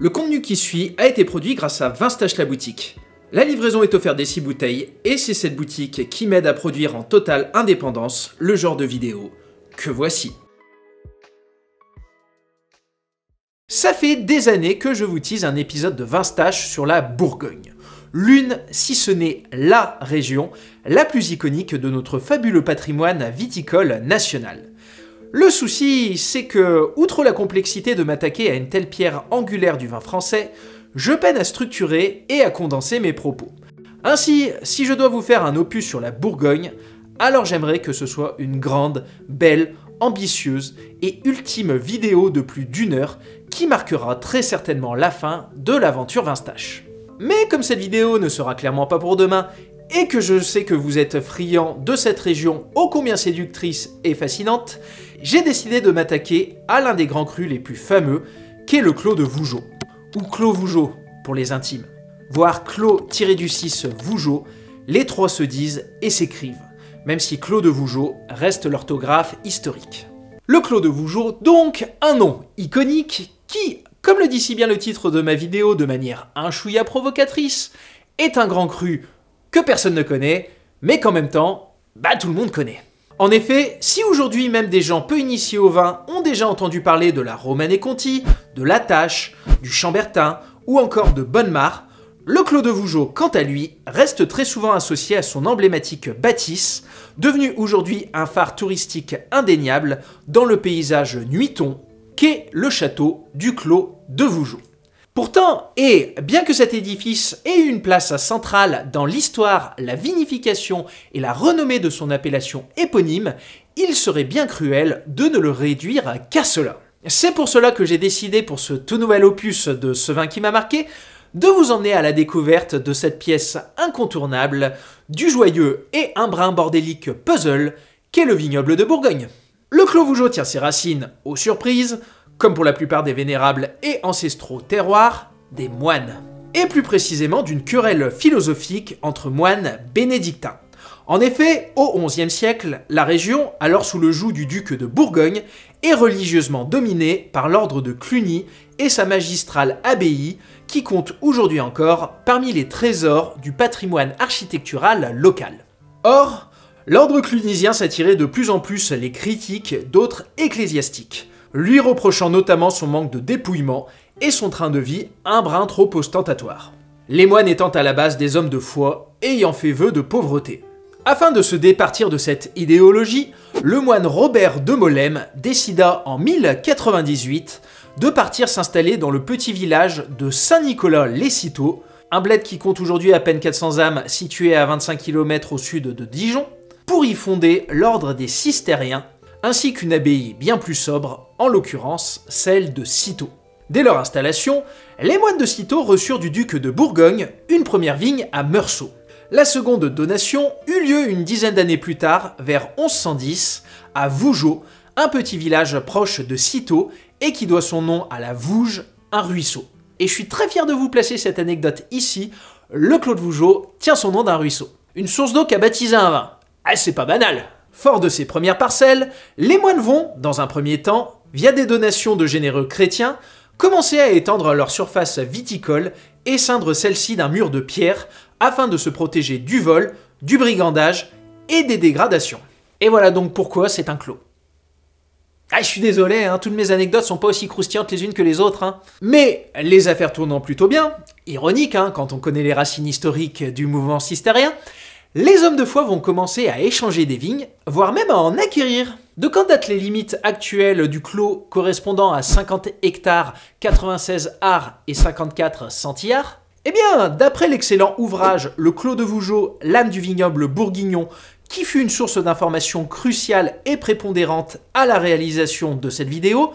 Le contenu qui suit a été produit grâce à Vinstache la boutique. La livraison est offerte des 6 bouteilles et c'est cette boutique qui m'aide à produire en totale indépendance le genre de vidéo que voici. Ça fait des années que je vous tease un épisode de Vinstache sur la Bourgogne. L'une, si ce n'est la région, la plus iconique de notre fabuleux patrimoine viticole national. Le souci, c'est que, outre la complexité de m'attaquer à une telle pierre angulaire du vin français, je peine à structurer et à condenser mes propos. Ainsi, si je dois vous faire un opus sur la Bourgogne, alors j'aimerais que ce soit une grande, belle, ambitieuse et ultime vidéo de plus d'1 heure qui marquera très certainement la fin de l'aventure Vinstache. Mais comme cette vidéo ne sera clairement pas pour demain, et que je sais que vous êtes friands de cette région ô combien séductrice et fascinante, j'ai décidé de m'attaquer à l'un des grands crus les plus fameux, qu'est le Clos de Vougeot, ou Clos Vougeot pour les intimes, voire Clos-du-6 Vougeot, les trois se disent et s'écrivent, même si Clos de Vougeot reste l'orthographe historique. Le Clos de Vougeot, donc un nom iconique qui, comme le dit si bien le titre de ma vidéo de manière un chouïa provocatrice, est un grand cru que personne ne connaît, mais qu'en même temps, tout le monde connaît. En effet, si aujourd'hui même des gens peu initiés au vin ont déjà entendu parler de la Romanée Conti, de la Tâche, du Chambertin ou encore de Bonnemar, le Clos de Vougeot, quant à lui, reste très souvent associé à son emblématique bâtisse, devenu aujourd'hui un phare touristique indéniable dans le paysage nuiton qu'est le château du Clos de Vougeot. Pourtant, et bien que cet édifice ait une place centrale dans l'histoire, la vinification et la renommée de son appellation éponyme, il serait bien cruel de ne le réduire qu'à cela. C'est pour cela que j'ai décidé pour ce tout nouvel opus de ce vin qui m'a marqué, de vous emmener à la découverte de cette pièce incontournable, du joyeux et un brin bordélique puzzle qu'est le vignoble de Bourgogne. Le Clos Vougeot tient ses racines aux surprises, comme pour la plupart des vénérables et ancestraux terroirs, des moines. Et plus précisément d'une querelle philosophique entre moines bénédictins. En effet, au XIe siècle, la région, alors sous le joug du duc de Bourgogne, est religieusement dominée par l'ordre de Cluny et sa magistrale abbaye, qui compte aujourd'hui encore parmi les trésors du patrimoine architectural local. Or, l'ordre clunisien s'attirait de plus en plus les critiques d'autres ecclésiastiques, lui reprochant notamment son manque de dépouillement et son train de vie un brin trop ostentatoire. Les moines étant à la base des hommes de foi ayant fait vœu de pauvreté. Afin de se départir de cette idéologie, le moine Robert de Molesme décida en 1098 de partir s'installer dans le petit village de Saint-Nicolas-les-Citeaux, un bled qui compte aujourd'hui à peine 400 âmes situé à 25 km au sud de Dijon, pour y fonder l'ordre des Cistériens, ainsi qu'une abbaye bien plus sobre, en l'occurrence celle de Citeaux. Dès leur installation, les moines de Citeaux reçurent du duc de Bourgogne une première vigne à Meursault. La seconde donation eut lieu une dizaine d'années plus tard, vers 1110, à Vougeot, un petit village proche de Citeaux et qui doit son nom à la Vouge, un ruisseau. Et je suis très fier de vous placer cette anecdote ici, le Clos de Vougeot tient son nom d'un ruisseau. Une source d'eau qu'a baptisé un vin. Ah, c'est pas banal. Fort de ses premières parcelles, les moines vont, dans un premier temps, via des donations de généreux chrétiens, commencer à étendre leur surface viticole et ceindre celle-ci d'un mur de pierre afin de se protéger du vol, du brigandage et des dégradations. Et voilà donc pourquoi c'est un clos. Ah, je suis désolé, toutes mes anecdotes sont pas aussi croustillantes les unes que les autres. Mais les affaires tournant plutôt bien, ironique quand on connaît les racines historiques du mouvement cistérien, les hommes de foi vont commencer à échanger des vignes, voire même à en acquérir. De quand datent les limites actuelles du clos correspondant à 50 hectares, 96 arts et 54 centillards? Eh bien, d'après l'excellent ouvrage Le Clos de Vougeot, l'âme du vignoble bourguignon, qui fut une source d'information cruciale et prépondérante à la réalisation de cette vidéo,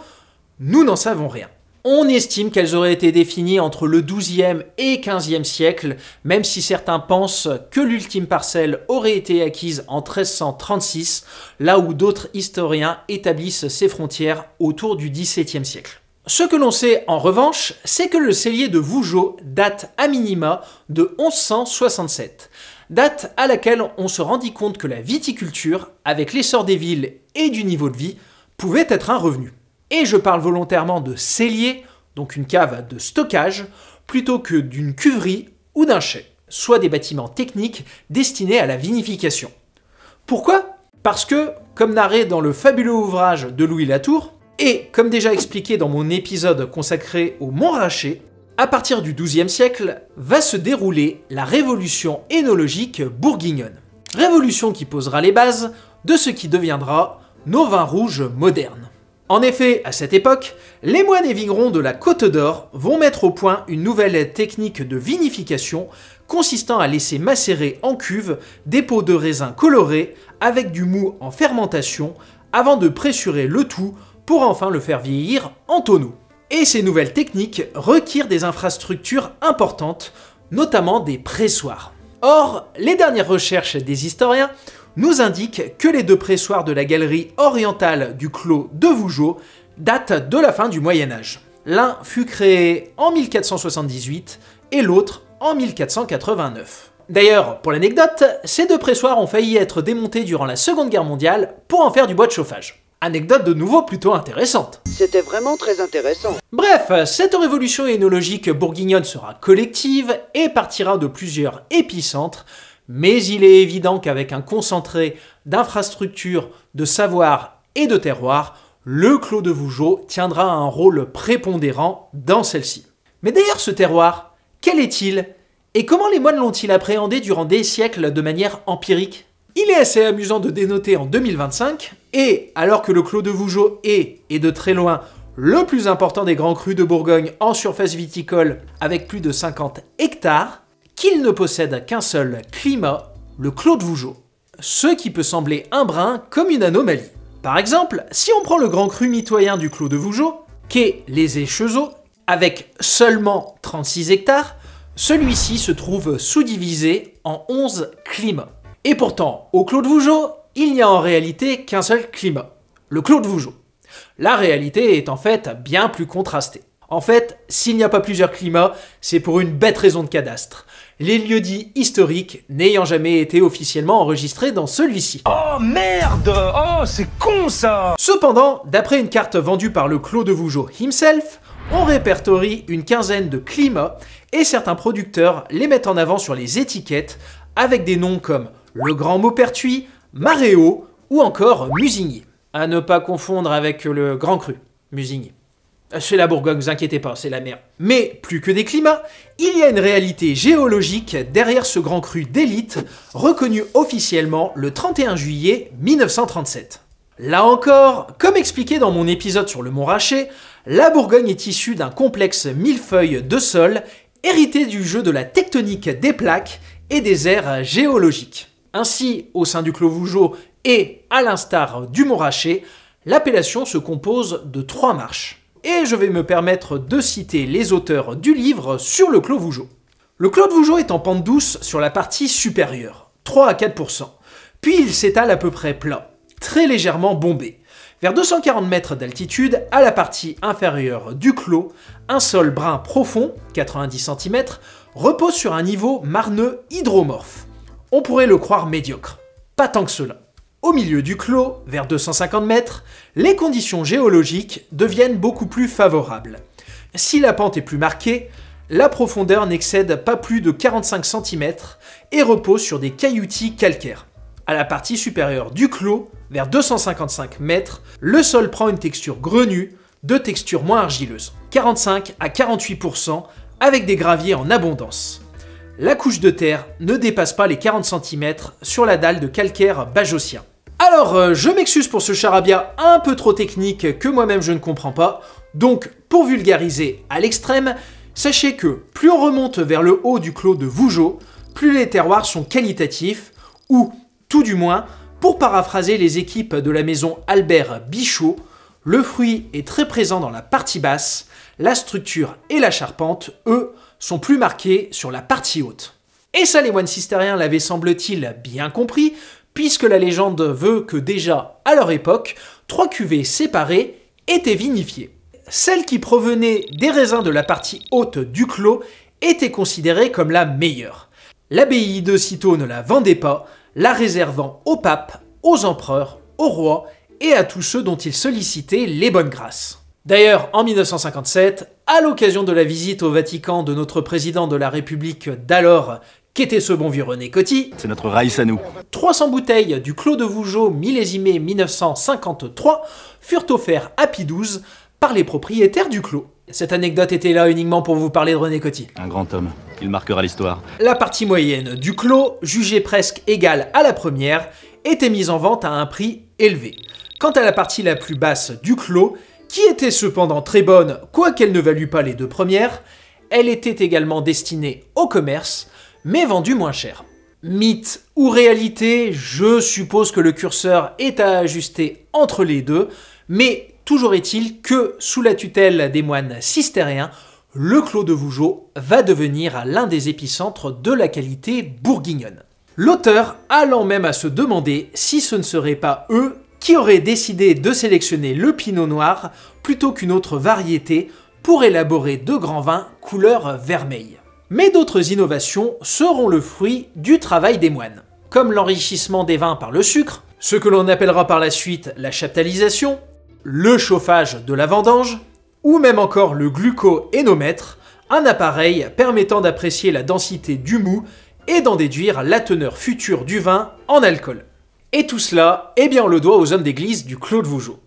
nous n'en savons rien. On estime qu'elles auraient été définies entre le XIIe et XVe siècle, même si certains pensent que l'ultime parcelle aurait été acquise en 1336, là où d'autres historiens établissent ses frontières autour du XVIIe siècle. Ce que l'on sait en revanche, c'est que le cellier de Vougeot date à minima de 1167, date à laquelle on se rendit compte que la viticulture, avec l'essor des villes et du niveau de vie, pouvait être un revenu. Et je parle volontairement de cellier, donc une cave de stockage, plutôt que d'une cuverie ou d'un chai, soit des bâtiments techniques destinés à la vinification. Pourquoi ? Parce que, comme narré dans le fabuleux ouvrage de Louis Latour, et comme déjà expliqué dans mon épisode consacré au Montrachet, à partir du XIIe siècle va se dérouler la révolution énologique bourguignonne. Révolution qui posera les bases de ce qui deviendra nos vins rouges modernes. En effet, à cette époque, les moines et vignerons de la Côte d'Or vont mettre au point une nouvelle technique de vinification consistant à laisser macérer en cuve des peaux de raisin colorées avec du mou en fermentation avant de pressurer le tout pour enfin le faire vieillir en tonneau. Et ces nouvelles techniques requièrent des infrastructures importantes, notamment des pressoirs. Or, les dernières recherches des historiens nous indiquent que les deux pressoirs de la galerie orientale du clos de Vougeot datent de la fin du Moyen-Âge. L'un fut créé en 1478 et l'autre en 1489. D'ailleurs, pour l'anecdote, ces deux pressoirs ont failli être démontés durant la Seconde Guerre mondiale pour en faire du bois de chauffage. Anecdote de nouveau plutôt intéressante. C'était vraiment très intéressant. Bref, cette révolution énologique bourguignonne sera collective et partira de plusieurs épicentres, mais il est évident qu'avec un concentré d'infrastructures, de savoir et de terroir, le clos de Vougeot tiendra un rôle prépondérant dans celle-ci. Mais d'ailleurs, ce terroir, quel est-il ? Et comment les moines l'ont-ils appréhendé durant des siècles de manière empirique ? Il est assez amusant de dénoter en 2025, et alors que le clos de Vougeot est, et de très loin, le plus important des grands crus de Bourgogne en surface viticole avec plus de 50 hectares, qu'il ne possède qu'un seul climat, le clos de Vougeot. Ce qui peut sembler un brin comme une anomalie. Par exemple, si on prend le grand cru mitoyen du clos de Vougeot, qu'est les Échezeaux, avec seulement 36 hectares, celui-ci se trouve sous-divisé en 11 climats. Et pourtant, au clos de Vougeot, il n'y a en réalité qu'un seul climat, le clos de Vougeot. La réalité est en fait bien plus contrastée. En fait, s'il n'y a pas plusieurs climats, c'est pour une bête raison de cadastre. Les lieux-dits historiques n'ayant jamais été officiellement enregistrés dans celui-ci. Oh merde! Oh, c'est con ça! Cependant, d'après une carte vendue par le clos de Vougeot himself, on répertorie une quinzaine de climats et certains producteurs les mettent en avant sur les étiquettes avec des noms comme le Grand Maupertuis, Maréau ou encore Musigny. À ne pas confondre avec le Grand Cru, Musigny. C'est la Bourgogne, vous inquiétez pas, c'est la mer. Mais plus que des climats, il y a une réalité géologique derrière ce Grand Cru d'élite, reconnu officiellement le 31 juillet 1937. Là encore, comme expliqué dans mon épisode sur le Montrachet, la Bourgogne est issue d'un complexe millefeuille de sol hérité du jeu de la tectonique des plaques et des aires géologiques. Ainsi, au sein du clos Vougeot et à l'instar du Montrachet, l'appellation se compose de 3 marches. Et je vais me permettre de citer les auteurs du livre sur le clos Vougeot. Le clos de Vougeot est en pente douce sur la partie supérieure, 3 à 4%, puis il s'étale à peu près plat, très légèrement bombé. Vers 240 mètres d'altitude, à la partie inférieure du clos, un sol brun profond, 90 cm, repose sur un niveau marneux hydromorphe. On pourrait le croire médiocre. Pas tant que cela. Au milieu du clos, vers 250 mètres, les conditions géologiques deviennent beaucoup plus favorables. Si la pente est plus marquée, la profondeur n'excède pas plus de 45 cm et repose sur des cailloutis calcaires. À la partie supérieure du clos, vers 255 mètres, le sol prend une texture grenue, de texture moins argileuse, 45 à 48% avec des graviers en abondance. La couche de terre ne dépasse pas les 40 cm sur la dalle de calcaire bajossien. Alors, je m'excuse pour ce charabia un peu trop technique que moi-même je ne comprends pas, donc pour vulgariser à l'extrême, sachez que plus on remonte vers le haut du clos de Vougeot, plus les terroirs sont qualitatifs, ou, tout du moins, pour paraphraser les équipes de la maison Albert Bichot, le fruit est très présent dans la partie basse, la structure et la charpente, eux, sont plus marqués sur la partie haute. Et ça, les moines cistériens l'avaient semble-t-il bien compris, puisque la légende veut que déjà, à leur époque, 3 cuvées séparées étaient vinifiées. Celle qui provenait des raisins de la partie haute du clos était considérée comme la meilleure. L'abbaye de Cîteaux ne la vendait pas, la réservant au pape, aux empereurs, aux rois et à tous ceux dont il sollicitait les bonnes grâces. D'ailleurs, en 1957, à l'occasion de la visite au Vatican de notre président de la République d'alors, qu'était ce bon vieux René Coty. C'est notre Raïs à nous. 300 bouteilles du Clos de Vougeot millésimé 1953 furent offerts à Pie XII par les propriétaires du clos. Cette anecdote était là uniquement pour vous parler de René Coty. Un grand homme. Il marquera l'histoire. La partie moyenne du clos, jugée presque égale à la première, était mise en vente à un prix élevé. Quant à la partie la plus basse du clos, qui était cependant très bonne, quoiqu'elle ne valût pas les deux premières, elle était également destinée au commerce, mais vendue moins cher. Mythe ou réalité, je suppose que le curseur est à ajuster entre les deux, mais toujours est-il que, sous la tutelle des moines cisterciens, le Clos de Vougeot va devenir l'un des épicentres de la qualité bourguignonne. L'auteur allant même à se demander si ce ne serait pas eux qui auraient décidé de sélectionner le pinot noir plutôt qu'une autre variété pour élaborer de grands vins couleur vermeil. Mais d'autres innovations seront le fruit du travail des moines, comme l'enrichissement des vins par le sucre, ce que l'on appellera par la suite la chaptalisation, le chauffage de la vendange, ou même encore le glucoénomètre, un appareil permettant d'apprécier la densité du mou et d'en déduire la teneur future du vin en alcool. Et tout cela, eh bien on le doit aux hommes d'église du Clos de Vougeot.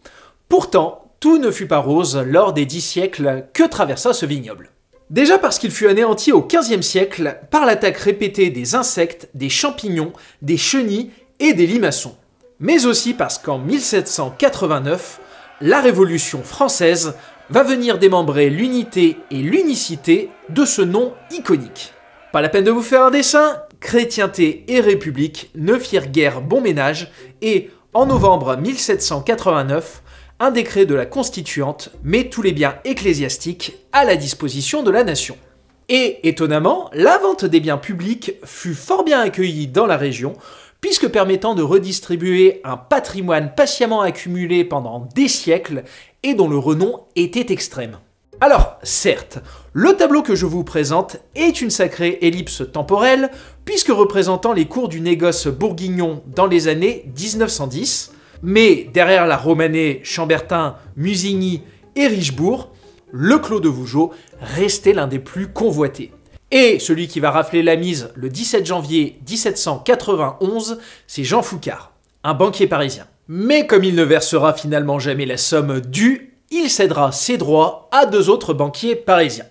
Pourtant, tout ne fut pas rose lors des 10 siècles que traversa ce vignoble. Déjà parce qu'il fut anéanti au XVe siècle par l'attaque répétée des insectes, des champignons, des chenilles et des limaçons. Mais aussi parce qu'en 1789, la Révolution française va venir démembrer l'unité et l'unicité de ce nom iconique. Pas la peine de vous faire un dessin, chrétienté et république ne firent guère bon ménage et, en novembre 1789, un décret de la Constituante met tous les biens ecclésiastiques à la disposition de la nation. Et, étonnamment, la vente des biens publics fut fort bien accueillie dans la région, puisque permettant de redistribuer un patrimoine patiemment accumulé pendant des siècles et dont le renom était extrême. Alors, certes, le tableau que je vous présente est une sacrée ellipse temporelle, puisque représentant les cours du négoce bourguignon dans les années 1910, mais derrière la Romanée, Chambertin, Musigny et Richebourg, le Clos de Vougeot restait l'un des plus convoités. Et celui qui va rafler la mise le 17 janvier 1791, c'est Jean Foucard, un banquier parisien. Mais comme il ne versera finalement jamais la somme due, il cédera ses droits à deux autres banquiers parisiens,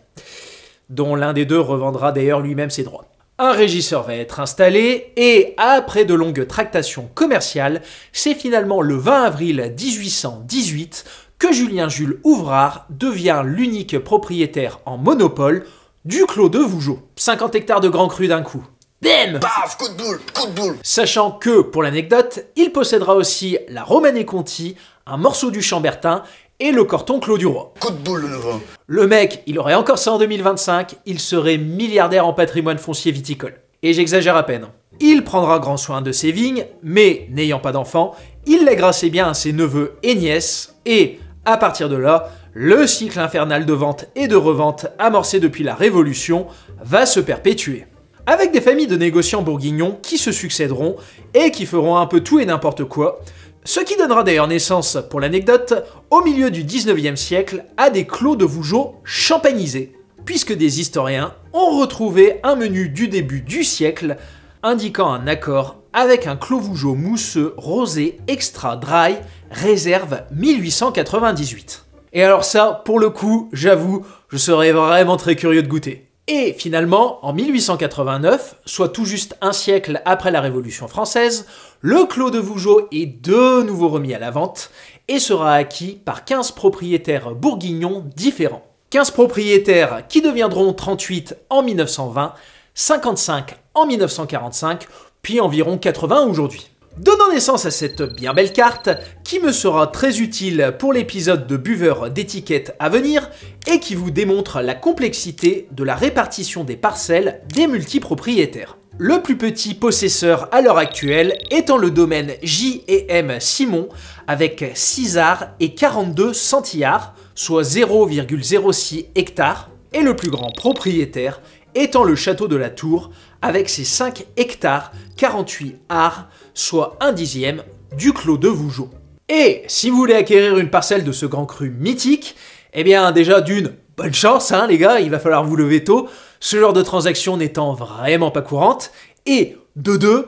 dont l'un des deux revendra d'ailleurs lui-même ses droits. Un régisseur va être installé et, après de longues tractations commerciales, c'est finalement le 20 avril 1818 que Julien Jules Ouvrard devient l'unique propriétaire en monopole du Clos de Vougeot. 50 hectares de grands crus d'un coup. Bam! Paf, coup de boule, coup de boule. Sachant que, pour l'anecdote, il possédera aussi la Romanée-Conti, un morceau du Chambertin et le Corton Clos du Roi. Coup de boule de nouveau. Le mec, il aurait encore ça en 2025, il serait milliardaire en patrimoine foncier viticole. Et j'exagère à peine. Il prendra grand soin de ses vignes, mais n'ayant pas d'enfants, il lèguera ses biens à ses neveux et nièces, et, à partir de là, le cycle infernal de vente et de revente amorcé depuis la Révolution va se perpétuer. Avec des familles de négociants bourguignons qui se succéderont et qui feront un peu tout et n'importe quoi, ce qui donnera d'ailleurs naissance, pour l'anecdote, au milieu du 19e siècle à des Clos de Vougeot champagnisés, puisque des historiens ont retrouvé un menu du début du siècle indiquant un accord avec un Clos Vougeot mousseux rosé extra dry réserve 1898. Et alors ça, pour le coup, j'avoue, je serais vraiment très curieux de goûter. Et finalement, en 1889, soit tout juste un siècle après la Révolution française, le Clos de Vougeot est de nouveau remis à la vente et sera acquis par 15 propriétaires bourguignons différents. 15 propriétaires qui deviendront 38 en 1920, 55 en 1945, puis environ 80 aujourd'hui. Donnant naissance à cette bien belle carte, qui me sera très utile pour l'épisode de buveur d'étiquettes à venir, et qui vous démontre la complexité de la répartition des parcelles des multipropriétaires. Le plus petit possesseur à l'heure actuelle étant le domaine J&M Simon, avec 6 arts et 42 centillards, soit 0,06 hectares, et le plus grand propriétaire étant le château de la Tour, avec ses 5 hectares, 48 arts, soit 1/10 du Clos de Vougeot. Et si vous voulez acquérir une parcelle de ce grand cru mythique, eh bien déjà d'une, bonne chance, hein, les gars, il va falloir vous lever tôt, ce genre de transaction n'étant vraiment pas courante, et de deux,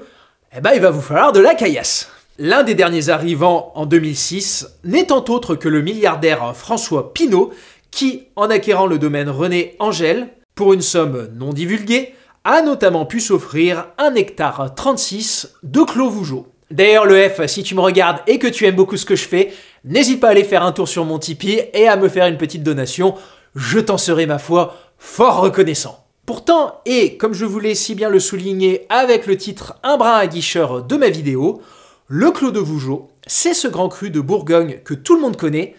il va vous falloir de la caillasse. L'un des derniers arrivants en 2006 n'étant autre que le milliardaire François Pinault, qui, en acquérant le domaine René Angel, pour une somme non divulguée, a notamment pu s'offrir 1 hectare 36 de Clos Vougeot. D'ailleurs, le F, si tu me regardes et que tu aimes beaucoup ce que je fais, n'hésite pas à aller faire un tour sur mon Tipeee et à me faire une petite donation. Je t'en serai, ma foi, fort reconnaissant. Pourtant, et comme je voulais si bien le souligner avec le titre un brin aguicheur de ma vidéo, le Clos de Vougeot, c'est ce grand cru de Bourgogne que tout le monde connaît,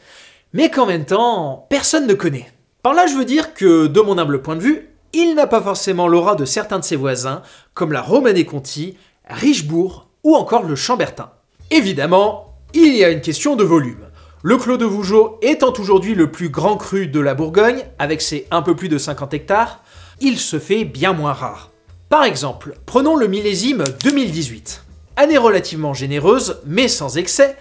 mais qu'en même temps, personne ne connaît. Par là, je veux dire que, de mon humble point de vue, il n'a pas forcément l'aura de certains de ses voisins, comme la Romanée-Conti, Richebourg ou encore le Chambertin. Évidemment, il y a une question de volume. Le Clos de Vougeot étant aujourd'hui le plus grand cru de la Bourgogne, avec ses un peu plus de 50 hectares, il se fait bien moins rare. Par exemple, prenons le millésime 2018. Année relativement généreuse, mais sans excès,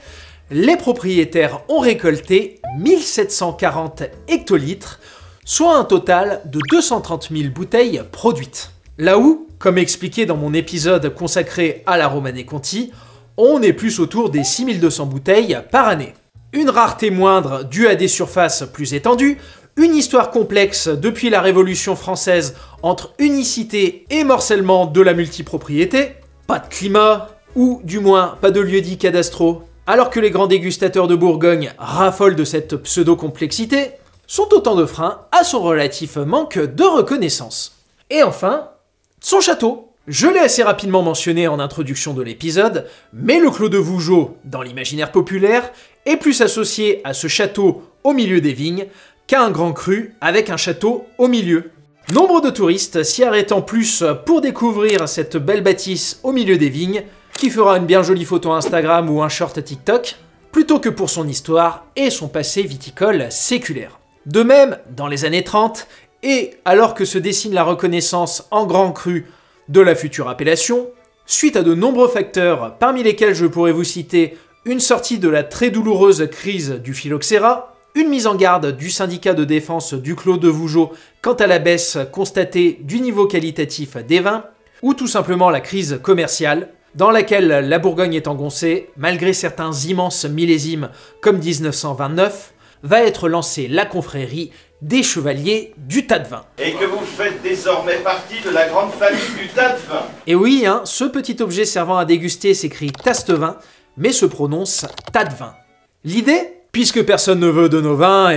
les propriétaires ont récolté 1740 hectolitres, soit un total de 230 000 bouteilles produites. Là où, comme expliqué dans mon épisode consacré à la Romanée-Conti, on est plus autour des 6200 bouteilles par année. Une rareté moindre due à des surfaces plus étendues, une histoire complexe depuis la Révolution française entre unicité et morcellement de la multipropriété, pas de climat, ou du moins pas de lieux-dits cadastraux, alors que les grands dégustateurs de Bourgogne raffolent de cette pseudo-complexité, sont autant de freins à son relatif manque de reconnaissance. Et enfin, son château. Je l'ai assez rapidement mentionné en introduction de l'épisode, mais le Clos de Vougeot, dans l'imaginaire populaire, est plus associé à ce château au milieu des vignes qu'à un grand cru avec un château au milieu. Nombre de touristes s'y arrêtant plus pour découvrir cette belle bâtisse au milieu des vignes, qui fera une bien jolie photo Instagram ou un short TikTok, plutôt que pour son histoire et son passé viticole séculaire. De même, dans les années 30, et alors que se dessine la reconnaissance en grand cru de la future appellation, suite à de nombreux facteurs, parmi lesquels je pourrais vous citer une sortie de la très douloureuse crise du phylloxéra, une mise en garde du syndicat de défense du Clos de Vougeot quant à la baisse constatée du niveau qualitatif des vins, ou tout simplement la crise commerciale, dans laquelle la Bourgogne est engoncée, malgré certains immenses millésimes comme 1929, va être lancée la confrérie des chevaliers du tas de vin. Et que vous faites désormais partie de la grande famille du tas de vin. Et oui, ce petit objet servant à déguster s'écrit taste-vin, mais se prononce tas de vin. L'idée, puisque personne ne veut de nos vins,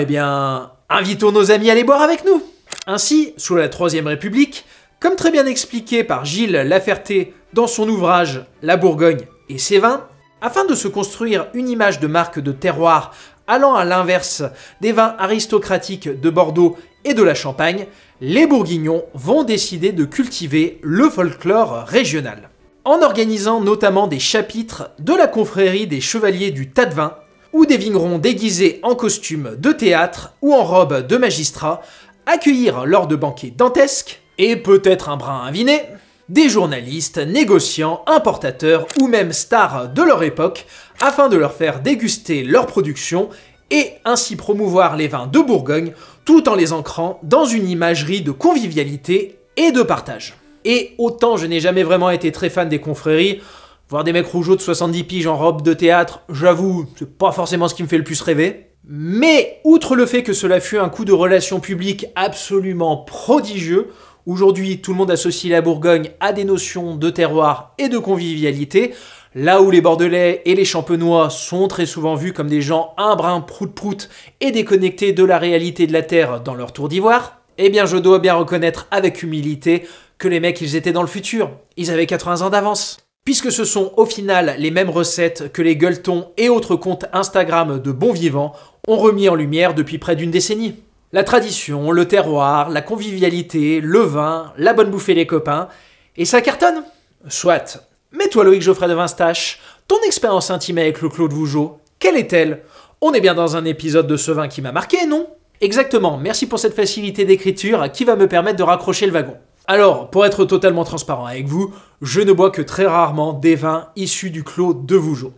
invitons nos amis à les boire avec nous. Ainsi, sous la Troisième République, comme très bien expliqué par Gilles Laferté dans son ouvrage La Bourgogne et ses vins, afin de se construire une image de marque de terroir allant à l'inverse des vins aristocratiques de Bordeaux et de la Champagne, les Bourguignons vont décider de cultiver le folklore régional. En organisant notamment des chapitres de la confrérie des chevaliers du tas de vin, où des vignerons déguisés en costume de théâtre ou en robe de magistrat accueillirent lors de banquets dantesques, et peut-être un brin aviné, des journalistes, négociants, importateurs ou même stars de leur époque, afin de leur faire déguster leur production et ainsi promouvoir les vins de Bourgogne, tout en les ancrant dans une imagerie de convivialité et de partage. Et autant je n'ai jamais vraiment été très fan des confréries, voir des mecs rougeaux de 70 piges en robe de théâtre, j'avoue, c'est pas forcément ce qui me fait le plus rêver. Mais outre le fait que cela fut un coup de relations publiques absolument prodigieux, aujourd'hui tout le monde associe la Bourgogne à des notions de terroir et de convivialité, là où les Bordelais et les Champenois sont très souvent vus comme des gens un brin prout-prout et déconnectés de la réalité de la terre dans leur tour d'ivoire, eh bien je dois bien reconnaître avec humilité que les mecs ils étaient dans le futur, ils avaient 80 ans d'avance. Puisque ce sont au final les mêmes recettes que les gueuletons et autres comptes Instagram de bons vivants ont remis en lumière depuis près d'une décennie. La tradition, le terroir, la convivialité, le vin, la bonne bouffe et les copains, et ça cartonne. Soit. Mais toi Loïc Geoffrey de Vinstache, ton expérience intime avec le Clos de Vougeot, quelle est-elle? On est bien dans un épisode de ce vin qui m'a marqué, non? Exactement, merci pour cette facilité d'écriture qui va me permettre de raccrocher le wagon. Alors, pour être totalement transparent avec vous, je ne bois que très rarement des vins issus du Clos de Vougeot.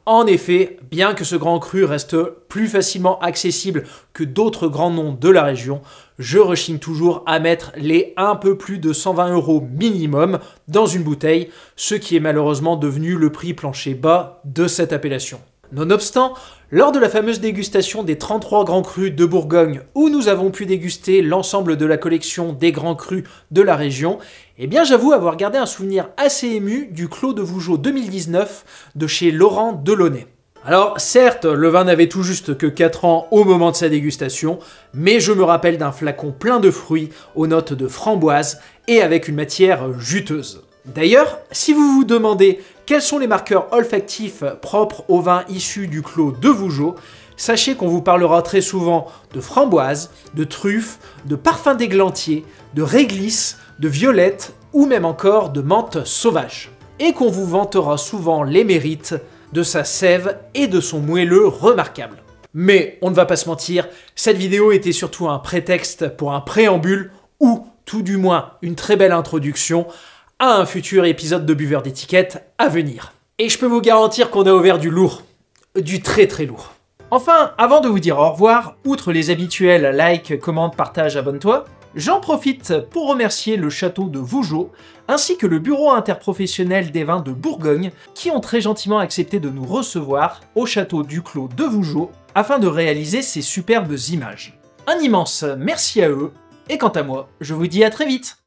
En effet, bien que ce grand cru reste plus facilement accessible que d'autres grands noms de la région, je rechigne toujours à mettre les un peu plus de 120 € minimum dans une bouteille, ce qui est malheureusement devenu le prix plancher bas de cette appellation. Nonobstant, lors de la fameuse dégustation des 33 grands crus de Bourgogne, où nous avons pu déguster l'ensemble de la collection des grands crus de la région, eh bien j'avoue avoir gardé un souvenir assez ému du Clos de Vougeot 2019 de chez Laurent Delaunay. Alors certes, le vin n'avait tout juste que 4 ans au moment de sa dégustation, mais je me rappelle d'un flacon plein de fruits aux notes de framboise et avec une matière juteuse. D'ailleurs, si vous vous demandez quels sont les marqueurs olfactifs propres au vin issu du Clos de Vougeot, sachez qu'on vous parlera très souvent de framboise, de truffe, de parfum d'églantier, de réglisse, de violette ou même encore de menthe sauvage. Et qu'on vous vantera souvent les mérites de sa sève et de son moelleux remarquable. Mais on ne va pas se mentir, cette vidéo était surtout un prétexte pour un préambule ou tout du moins une très belle introduction à un futur épisode de Buveurs d'étiquette à venir. Et je peux vous garantir qu'on a ouvert du lourd, du très très lourd. Enfin, avant de vous dire au revoir, outre les habituels like, commente, partage, abonne-toi, j'en profite pour remercier le château de Vougeot, ainsi que le bureau interprofessionnel des vins de Bourgogne, qui ont très gentiment accepté de nous recevoir au château du Clos de Vougeot, afin de réaliser ces superbes images. Un immense merci à eux, et quant à moi, je vous dis à très vite.